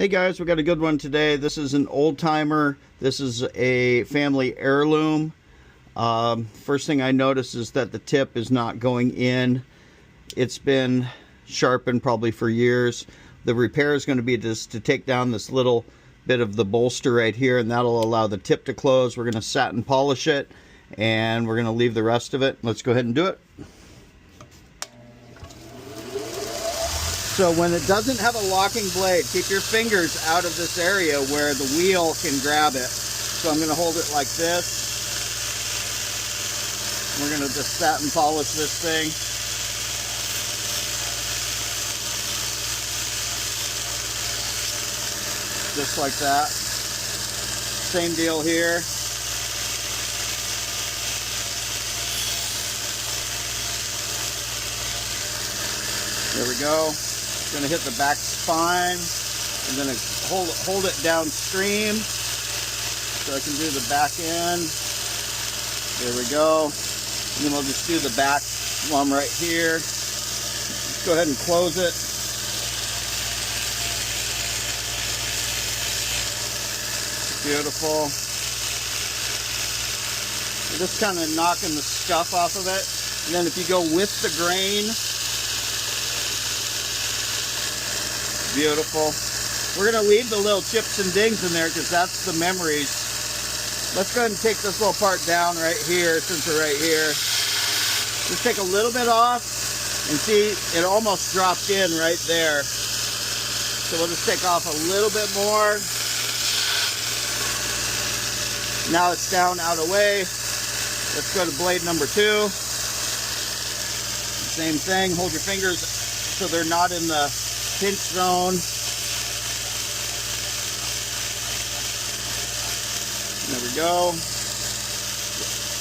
Hey guys, we got a good one today. This is an old timer. This is a family heirloom. First thing I notice is that the tip is not going in. It's been sharpened probably for years. The repair is going to be just to take down this little bit of the bolster right here, and that'll allow the tip to close. We're going to satin polish it, and we're going to leave the rest of it. Let's go ahead and do it. So when it doesn't have a locking blade, keep your fingers out of this area where the wheel can grab it. So I'm going to hold it like this. We're going to just satin polish this thing. Just like that. Same deal here. There we go. Going to hit the back spine. I'm going to hold it downstream so I can do the back end. There we go. And then we'll just do the back one right here. Let's go ahead and close it. Beautiful. We're just kind of knocking the stuff off of it. And then if you go with the grain, beautiful. We're going to leave the little chips and dings in there because that's the memories. Let's go ahead and take this little part down right here since we're right here. Just take a little bit off and see it almost dropped in right there. So we'll just take off a little bit more. Now it's down out of the way. Let's go to blade number 2. Same thing, hold your fingers so they're not in the pinch zone. There we go.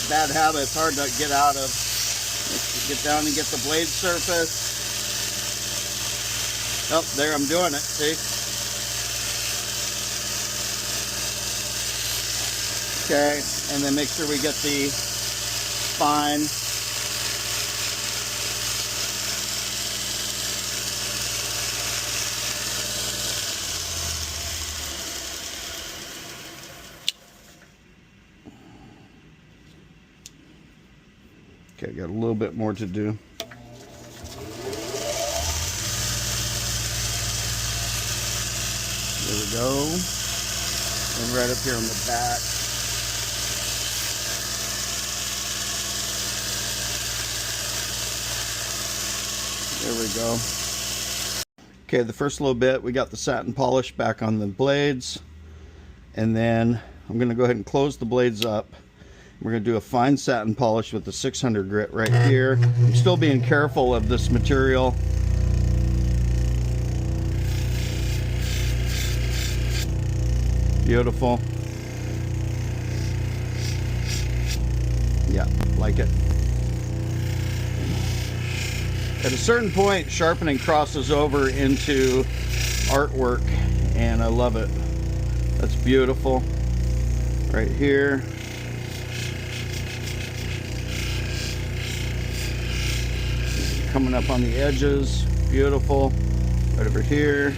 Bad habit, it's hard to get out of. Let's get down and get the blade surface. Oh, there, I'm doing it, see? Okay, and then make sure we get the spine. Okay, got a little bit more to do. There we go. And right up here on the back. There we go. Okay, the first little bit, we got the satin polish back on the blades. And then I'm going to go ahead and close the blades up. We're going to do a fine satin polish with the 600 grit right here. I'm still being careful of this material. Beautiful. Yeah, like it. At a certain point, sharpening crosses over into artwork, and I love it. That's beautiful. Right here. Coming up on the edges, beautiful. Right over here.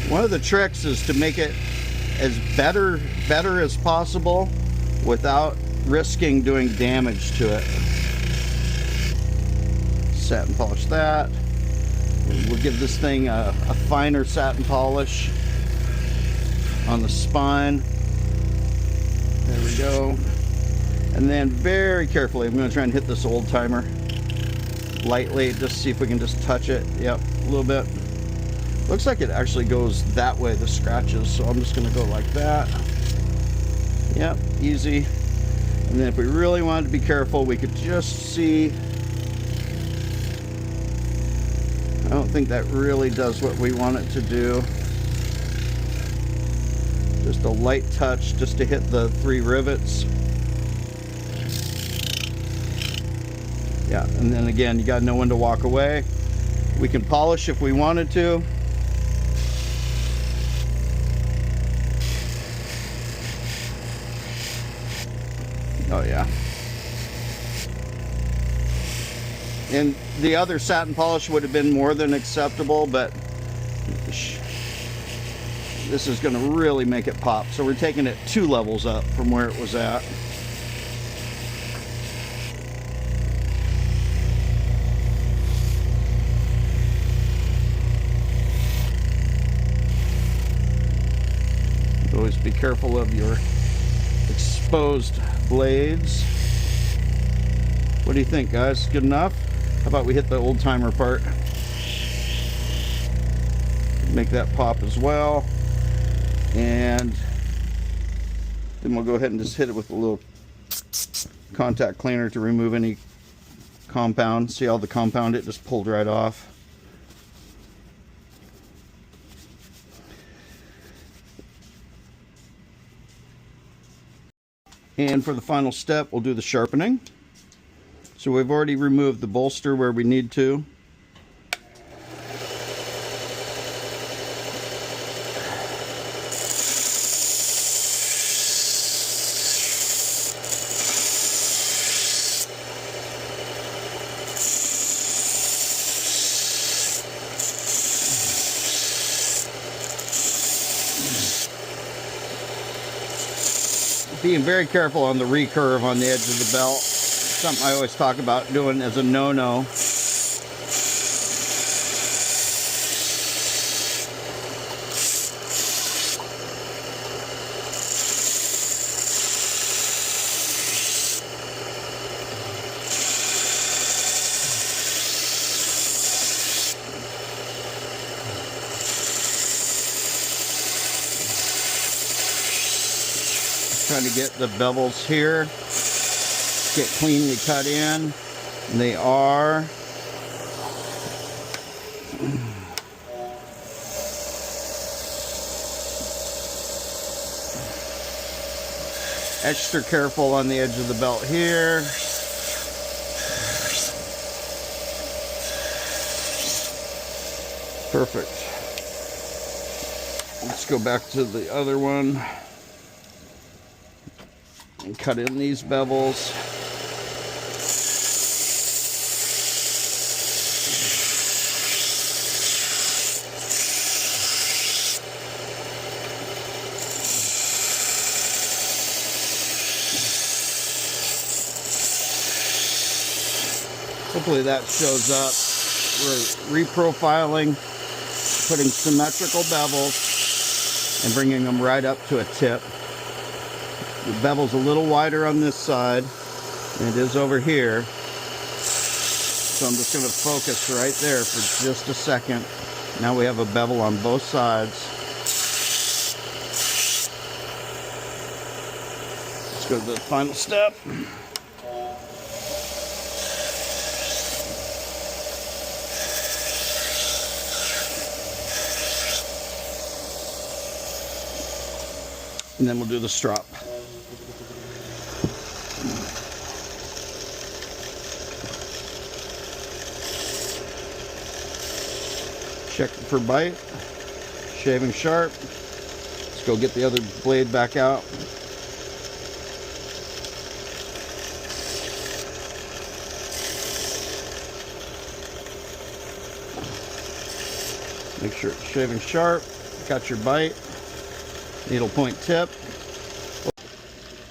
One of the tricks is to make it as better as possible without risking doing damage to it. Satin polish that. We'll give this thing a finer satin polish on the spine. There we go. And then very carefully, I'm going to try and hit this old timer lightly, just see if we can just touch it. Yep, a little bit. Looks like it actually goes that way, the scratches, so I'm just going to go like that. Yep, easy. And then if we really wanted to be careful, we could just see. I don't think that really does what we want it to do. Just a light touch just to hit the 3 rivets. Yeah, and then again, you gotta know when to walk away. We can polish if we wanted to. Oh yeah. And the other satin polish would have been more than acceptable, but this is going to really make it pop. So we're taking it 2 levels up from where it was at. Always be careful of your exposed blades. What do you think, guys? Good enough? How about we hit the old timer part? Make that pop as well. And then we'll go ahead and just hit it with a little contact cleaner to remove any compound. See all the compound? It just pulled right off. And for the final step, we'll do the sharpening. So we've already removed the bolster where we need to. Being very careful on the recurve on the edge of the belt. Something I always talk about doing as a no-no. Trying to get the bevels here get cleanly cut in, and they are. Extra careful on the edge of the belt here. Perfect. Let's go back to the other one and cut in these bevels. Hopefully that shows up. We're reprofiling, putting symmetrical bevels and bringing them right up to a tip. The bevel's a little wider on this side than it is over here. So I'm just going to focus right there for just a second. Now we have a bevel on both sides. Let's go to the final step. And then we'll do the strop. Check for bite, shaving sharp. Let's go get the other blade back out. Make sure it's shaving sharp, got your bite, needle point tip.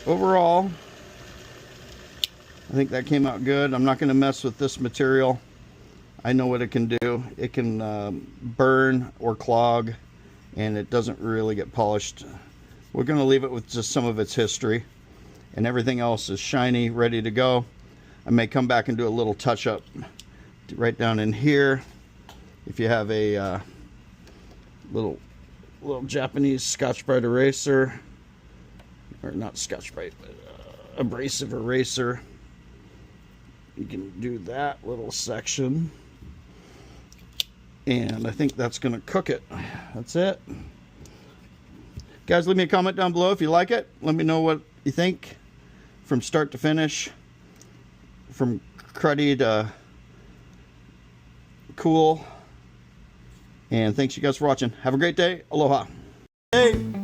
Overall, I think that came out good. I'm not going to mess with this material. I know what it can do. It can burn or clog, and it doesn't really get polished. We're going to leave it with just some of its history, and everything else is shiny, ready to go. I may come back and do a little touch-up right down in here. If you have a little Japanese Scotch-Brite eraser, or not Scotch-Brite, but abrasive eraser, you can do that little section. And I think that's going to cook it. That's it. Guys, leave me a comment down below if you like it. Let me know what you think from start to finish. From cruddy to cool. And thanks you guys for watching. Have a great day. Aloha. Hey.